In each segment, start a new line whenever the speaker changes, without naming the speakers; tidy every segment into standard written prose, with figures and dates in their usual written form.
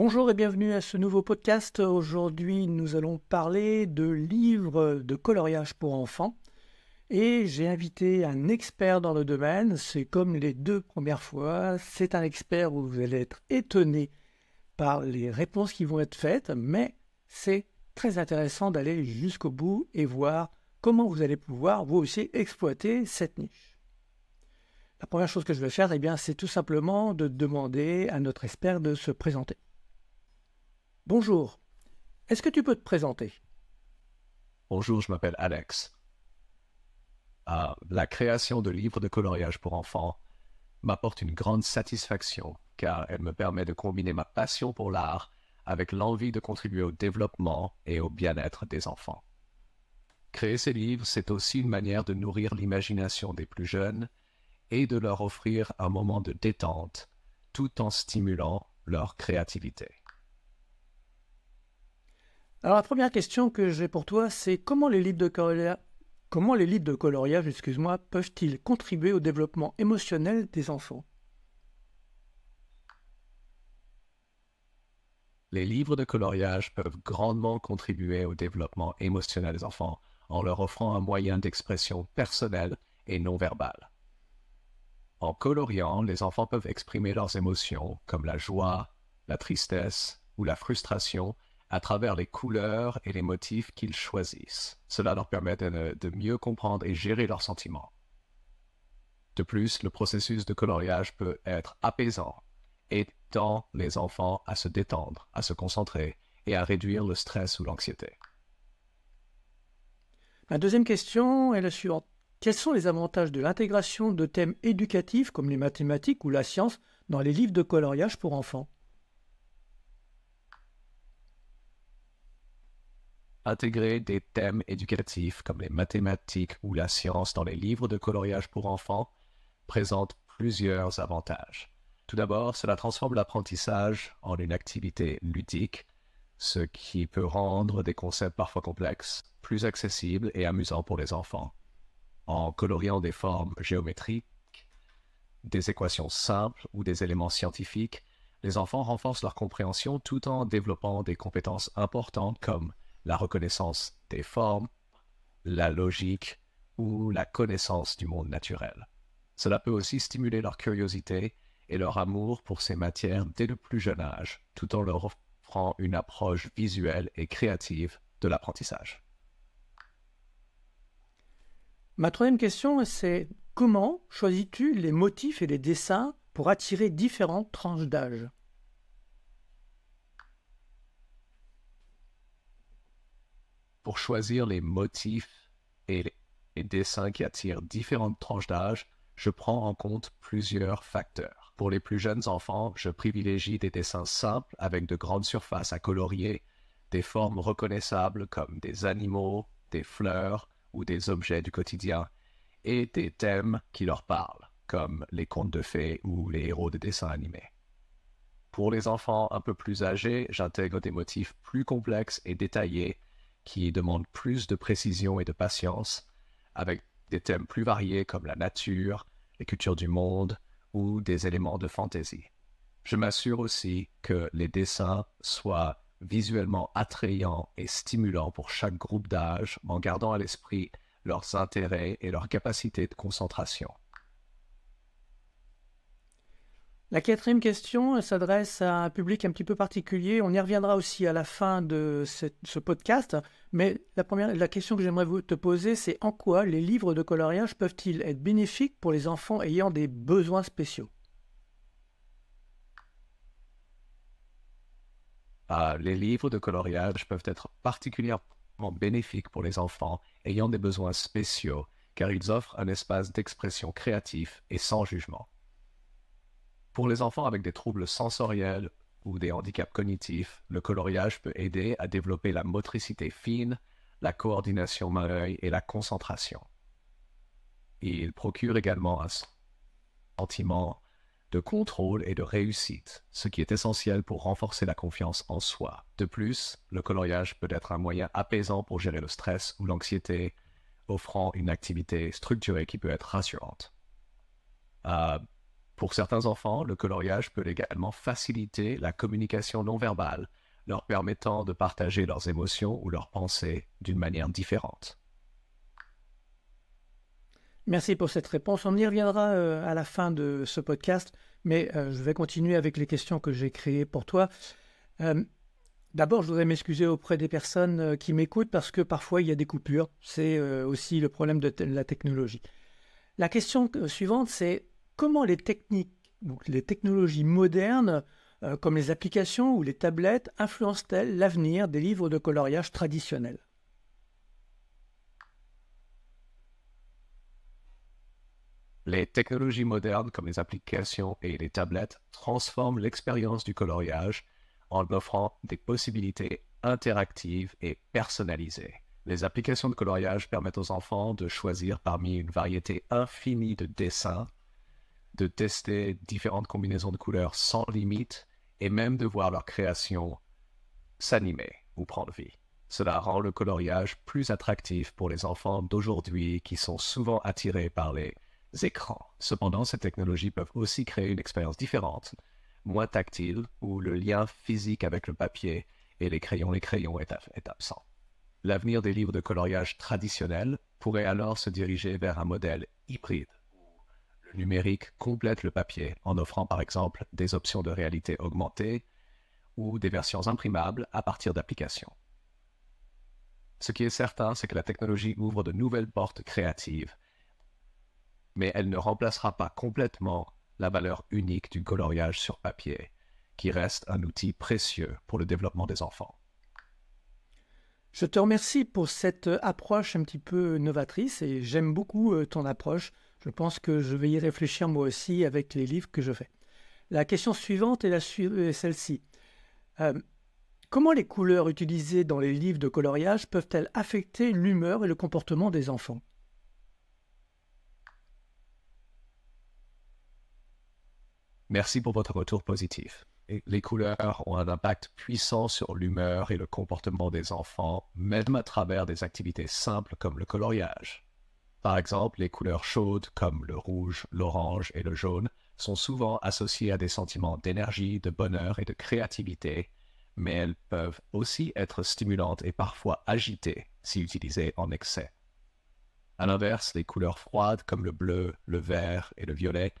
Bonjour et bienvenue à ce nouveau podcast. Aujourd'hui, nous allons parler de livres de coloriage pour enfants et j'ai invité un expert dans le domaine. C'est comme les deux premières fois, c'est un expert où vous allez être étonné par les réponses qui vont être faites, mais c'est très intéressant d'aller jusqu'au bout et voir comment vous allez pouvoir vous aussi exploiter cette niche. La première chose que je vais faire, c'est tout simplement de demander à notre expert de se présenter. Bonjour, est-ce que tu peux te présenter?
Bonjour, je m'appelle Alex. La création de livres de coloriage pour enfants m'apporte une grande satisfaction car elle me permet de combiner ma passion pour l'art avec l'envie de contribuer au développement et au bien-être des enfants. Créer ces livres, c'est aussi une manière de nourrir l'imagination des plus jeunes et de leur offrir un moment de détente tout en stimulant leur créativité.
Alors la première question que j'ai pour toi, c'est comment les livres de coloriage, peuvent-ils contribuer au développement émotionnel des enfants?
Les livres de coloriage peuvent grandement contribuer au développement émotionnel des enfants en leur offrant un moyen d'expression personnelle et non verbale. En coloriant, les enfants peuvent exprimer leurs émotions comme la joie, la tristesse ou la frustration à travers les couleurs et les motifs qu'ils choisissent. Cela leur permet de mieux comprendre et gérer leurs sentiments. De plus, le processus de coloriage peut être apaisant, aidant les enfants à se détendre, à se concentrer et à réduire le stress ou l'anxiété.
Ma deuxième question est la suivante. Quels sont les avantages de l'intégration de thèmes éducatifs comme les mathématiques ou la science dans les livres de coloriage pour enfants?
Intégrer des thèmes éducatifs comme les mathématiques ou la science dans les livres de coloriage pour enfants présente plusieurs avantages. Tout d'abord, cela transforme l'apprentissage en une activité ludique, ce qui peut rendre des concepts parfois complexes plus accessibles et amusants pour les enfants. En coloriant des formes géométriques, des équations simples ou des éléments scientifiques, les enfants renforcent leur compréhension tout en développant des compétences importantes comme la reconnaissance des formes, la logique ou la connaissance du monde naturel. Cela peut aussi stimuler leur curiosité et leur amour pour ces matières dès le plus jeune âge, tout en leur offrant une approche visuelle et créative de l'apprentissage.
Ma troisième question, c'est comment choisis-tu les motifs et les dessins pour attirer différentes tranches d'âge?
Pour choisir les motifs et les dessins qui attirent différentes tranches d'âge, je prends en compte plusieurs facteurs. Pour les plus jeunes enfants, je privilégie des dessins simples avec de grandes surfaces à colorier, des formes reconnaissables comme des animaux, des fleurs ou des objets du quotidien, et des thèmes qui leur parlent, comme les contes de fées ou les héros de dessins animés. Pour les enfants un peu plus âgés, j'intègre des motifs plus complexes et détaillés qui demandent plus de précision et de patience, avec des thèmes plus variés comme la nature, les cultures du monde ou des éléments de fantaisie. Je m'assure aussi que les dessins soient visuellement attrayants et stimulants pour chaque groupe d'âge en gardant à l'esprit leurs intérêts et leur capacité de concentration.
La quatrième question s'adresse à un public un petit peu particulier. On y reviendra aussi à la fin de ce podcast. Mais la question que j'aimerais te poser, c'est en quoi les livres de coloriage peuvent-ils être bénéfiques pour les enfants ayant des besoins spéciaux?
Les livres de coloriage peuvent être particulièrement bénéfiques pour les enfants ayant des besoins spéciaux car ils offrent un espace d'expression créatif et sans jugement. Pour les enfants avec des troubles sensoriels ou des handicaps cognitifs, le coloriage peut aider à développer la motricité fine, la coordination main-œil et la concentration. Il procure également un sentiment de contrôle et de réussite, ce qui est essentiel pour renforcer la confiance en soi. De plus, le coloriage peut être un moyen apaisant pour gérer le stress ou l'anxiété, offrant une activité structurée qui peut être rassurante. Pour certains enfants, le coloriage peut également faciliter la communication non verbale, leur permettant de partager leurs émotions ou leurs pensées d'une manière différente.
Merci pour cette réponse. On y reviendra à la fin de ce podcast, mais je vais continuer avec les questions que j'ai créées pour toi. D'abord, je voudrais m'excuser auprès des personnes qui m'écoutent parce que parfois il y a des coupures. C'est aussi le problème de la technologie. La question suivante, c'est comment les techniques, donc les technologies modernes, comme les applications ou les tablettes, influencent-elles l'avenir des livres de coloriage traditionnels?
Les technologies modernes comme les applications et les tablettes transforment l'expérience du coloriage en offrant des possibilités interactives et personnalisées. Les applications de coloriage permettent aux enfants de choisir parmi une variété infinie de dessins, de tester différentes combinaisons de couleurs sans limite et même de voir leur création s'animer ou prendre vie. Cela rend le coloriage plus attractif pour les enfants d'aujourd'hui qui sont souvent attirés par les écrans. Cependant, ces technologies peuvent aussi créer une expérience différente, moins tactile, où le lien physique avec le papier et les crayons est absent. L'avenir des livres de coloriage traditionnels pourrait alors se diriger vers un modèle hybride, où le numérique complète le papier en offrant par exemple des options de réalité augmentée ou des versions imprimables à partir d'applications. Ce qui est certain, c'est que la technologie ouvre de nouvelles portes créatives, mais elle ne remplacera pas complètement la valeur unique du coloriage sur papier, qui reste un outil précieux pour le développement des enfants.
Je te remercie pour cette approche un petit peu novatrice et j'aime beaucoup ton approche. Je pense que je vais y réfléchir moi aussi avec les livres que je fais. La question suivante est celle-ci. Comment les couleurs utilisées dans les livres de coloriage peuvent-elles affecter l'humeur et le comportement des enfants?
Merci pour votre retour positif. Les couleurs ont un impact puissant sur l'humeur et le comportement des enfants, même à travers des activités simples comme le coloriage. Par exemple, les couleurs chaudes comme le rouge, l'orange et le jaune sont souvent associées à des sentiments d'énergie, de bonheur et de créativité, mais elles peuvent aussi être stimulantes et parfois agitées si utilisées en excès. À l'inverse, les couleurs froides comme le bleu, le vert et le violet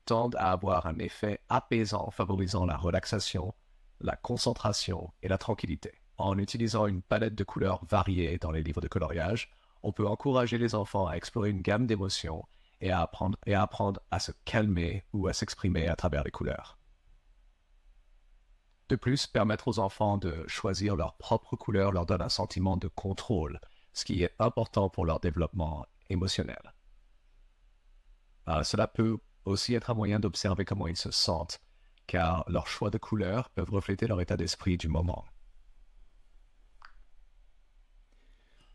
tendent à avoir un effet apaisant favorisant la relaxation, la concentration et la tranquillité. En utilisant une palette de couleurs variées dans les livres de coloriage, on peut encourager les enfants à explorer une gamme d'émotions et à apprendre à se calmer ou à s'exprimer à travers les couleurs. De plus, permettre aux enfants de choisir leur propre couleur leur donne un sentiment de contrôle, ce qui est important pour leur développement émotionnel. Cela peut aussi être un moyen d'observer comment ils se sentent, car leurs choix de couleurs peuvent refléter leur état d'esprit du moment.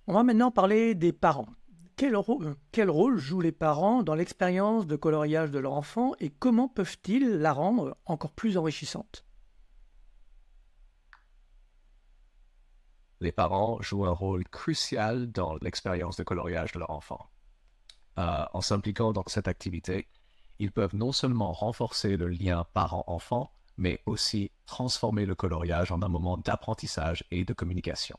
On va maintenant parler des parents. Quel rôle jouent les parents dans l'expérience de coloriage de leur enfant et comment peuvent-ils la rendre encore plus enrichissante?
Les parents jouent un rôle crucial dans l'expérience de coloriage de leur enfant. En s'impliquant dans cette activité, ils peuvent non seulement renforcer le lien parent-enfant, mais aussi transformer le coloriage en un moment d'apprentissage et de communication.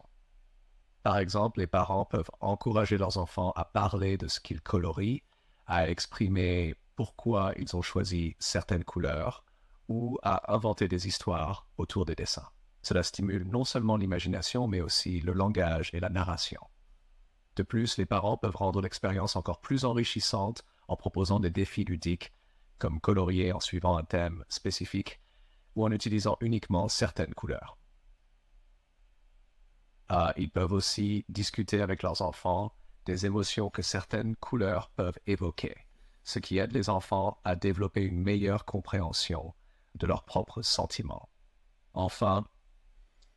Par exemple, les parents peuvent encourager leurs enfants à parler de ce qu'ils colorient, à exprimer pourquoi ils ont choisi certaines couleurs ou à inventer des histoires autour des dessins. Cela stimule non seulement l'imagination, mais aussi le langage et la narration. De plus, les parents peuvent rendre l'expérience encore plus enrichissante en proposant des défis ludiques, comme colorier en suivant un thème spécifique ou en utilisant uniquement certaines couleurs. Ils peuvent aussi discuter avec leurs enfants des émotions que certaines couleurs peuvent évoquer, ce qui aide les enfants à développer une meilleure compréhension de leurs propres sentiments. Enfin,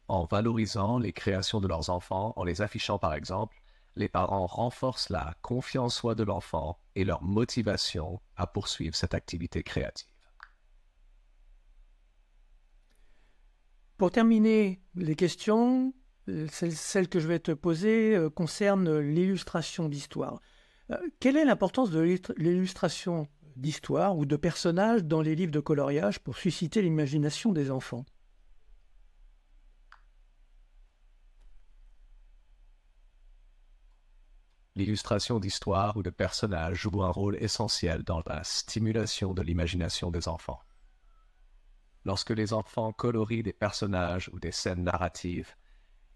en valorisant les créations de leurs enfants, en les affichant par exemple, les parents renforcent la confiance en soi de l'enfant et leur motivation à poursuivre cette activité créative.
Pour terminer les questions, celle que je vais te poser concerne l'illustration d'histoire. Quelle est l'importance de l'illustration d'histoires ou de personnages dans les livres de coloriage pour susciter l'imagination des enfants?
L'illustration d'histoires ou de personnages joue un rôle essentiel dans la stimulation de l'imagination des enfants. Lorsque les enfants colorient des personnages ou des scènes narratives,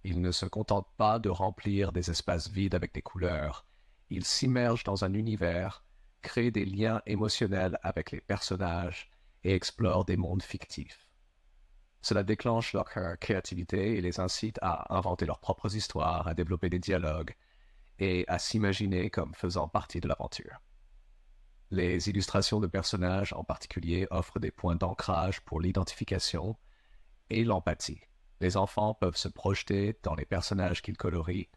ils ne se contentent pas de remplir des espaces vides avec des couleurs. Ils s'immergent dans un univers, créent des liens émotionnels avec les personnages et explorent des mondes fictifs. Cela déclenche leur créativité et les incite à inventer leurs propres histoires, à développer des dialogues et à s'imaginer comme faisant partie de l'aventure. Les illustrations de personnages en particulier offrent des points d'ancrage pour l'identification et l'empathie. Les enfants peuvent se projeter dans les personnages qu'ils colorient,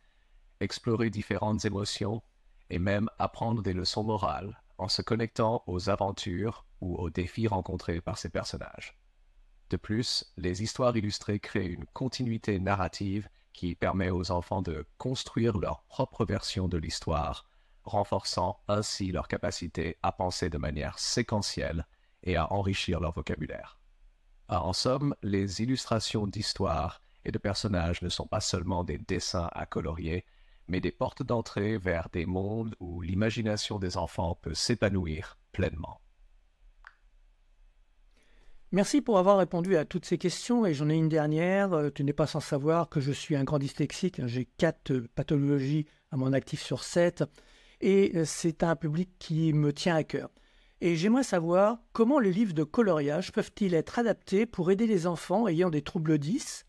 explorer différentes émotions et même apprendre des leçons morales en se connectant aux aventures ou aux défis rencontrés par ces personnages. De plus, les histoires illustrées créent une continuité narrative qui permet aux enfants de construire leur propre version de l'histoire, renforçant ainsi leur capacité à penser de manière séquentielle et à enrichir leur vocabulaire. En somme, les illustrations d'histoires et de personnages ne sont pas seulement des dessins à colorier, mais des portes d'entrée vers des mondes où l'imagination des enfants peut s'épanouir pleinement.
Merci pour avoir répondu à toutes ces questions et j'en ai une dernière. Tu n'es pas sans savoir que je suis un grand dyslexique. J'ai 4 pathologies à mon actif sur 7 et c'est un public qui me tient à cœur. Et j'aimerais savoir comment les livres de coloriage peuvent-ils être adaptés pour aider les enfants ayant des troubles 10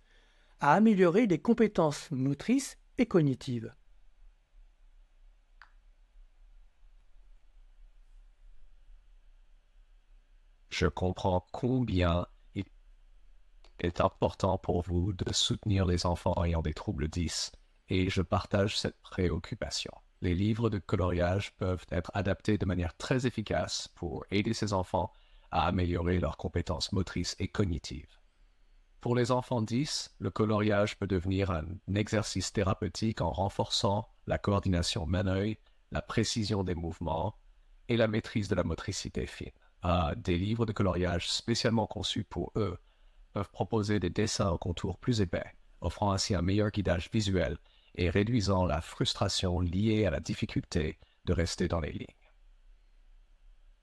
à améliorer les compétences motrices et cognitives.
Je comprends combien il est important pour vous de soutenir les enfants ayant des troubles 10 et je partage cette préoccupation. Les livres de coloriage peuvent être adaptés de manière très efficace pour aider ces enfants à améliorer leurs compétences motrices et cognitives. Pour les enfants 10, le coloriage peut devenir un exercice thérapeutique en renforçant la coordination main-œil, la précision des mouvements et la maîtrise de la motricité fine. Des livres de coloriage spécialement conçus pour eux peuvent proposer des dessins aux contours plus épais, offrant ainsi un meilleur guidage visuel et réduisant la frustration liée à la difficulté de rester dans les lignes.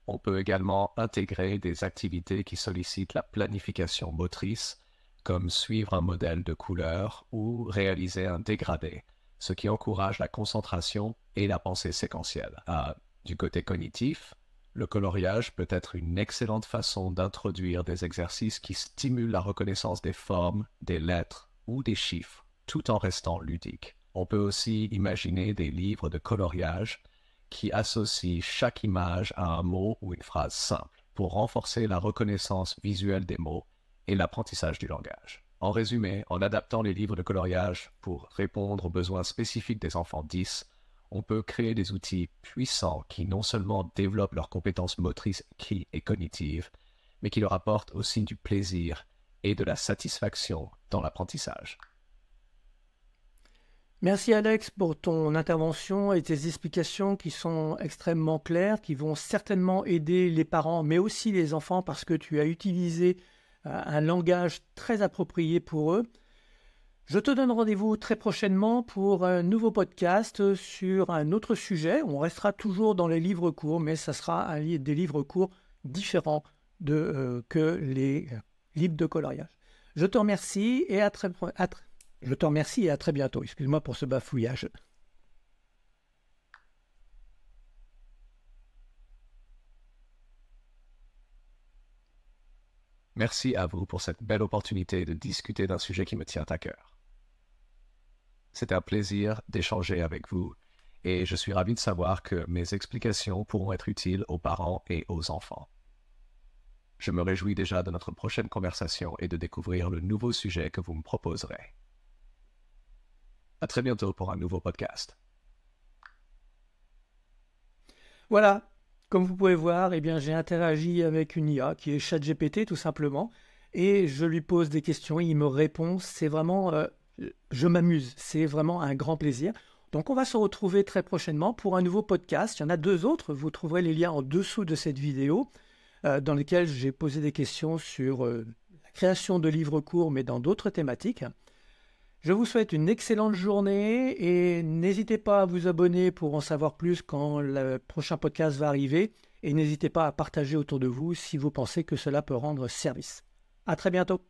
On peut également intégrer des activités qui sollicitent la planification motrice, comme suivre un modèle de couleur ou réaliser un dégradé, ce qui encourage la concentration et la pensée séquentielle. Du côté cognitif, le coloriage peut être une excellente façon d'introduire des exercices qui stimulent la reconnaissance des formes, des lettres ou des chiffres, tout en restant ludiques. On peut aussi imaginer des livres de coloriage qui associent chaque image à un mot ou une phrase simple pour renforcer la reconnaissance visuelle des mots et l'apprentissage du langage. En résumé, en adaptant les livres de coloriage pour répondre aux besoins spécifiques des enfants 10, on peut créer des outils puissants qui non seulement développent leurs compétences motrices et cognitives, mais qui leur apportent aussi du plaisir et de la satisfaction dans l'apprentissage.
Merci Alex pour ton intervention et tes explications qui sont extrêmement claires, qui vont certainement aider les parents, mais aussi les enfants, parce que tu as utilisé un langage très approprié pour eux. Je te donne rendez-vous très prochainement pour un nouveau podcast sur un autre sujet. On restera toujours dans les livres courts, mais ça sera des livres courts différents que les livres de coloriage. Je te remercie et à très bientôt. Excuse-moi pour ce bafouillage.
Merci à vous pour cette belle opportunité de discuter d'un sujet qui me tient à cœur. C'est un plaisir d'échanger avec vous et je suis ravi de savoir que mes explications pourront être utiles aux parents et aux enfants. Je me réjouis déjà de notre prochaine conversation et de découvrir le nouveau sujet que vous me proposerez. À très bientôt pour un nouveau podcast.
Voilà, comme vous pouvez voir, j'ai interagi avec une IA qui est ChatGPT tout simplement et je lui pose des questions, il me répond, c'est vraiment... je m'amuse, c'est vraiment un grand plaisir. Donc on va se retrouver très prochainement pour un nouveau podcast. Il y en a 2 autres, vous trouverez les liens en dessous de cette vidéo dans lesquels j'ai posé des questions sur la création de livres courts mais dans d'autres thématiques. Je vous souhaite une excellente journée et n'hésitez pas à vous abonner pour en savoir plus quand le prochain podcast va arriver et n'hésitez pas à partager autour de vous si vous pensez que cela peut rendre service. À très bientôt.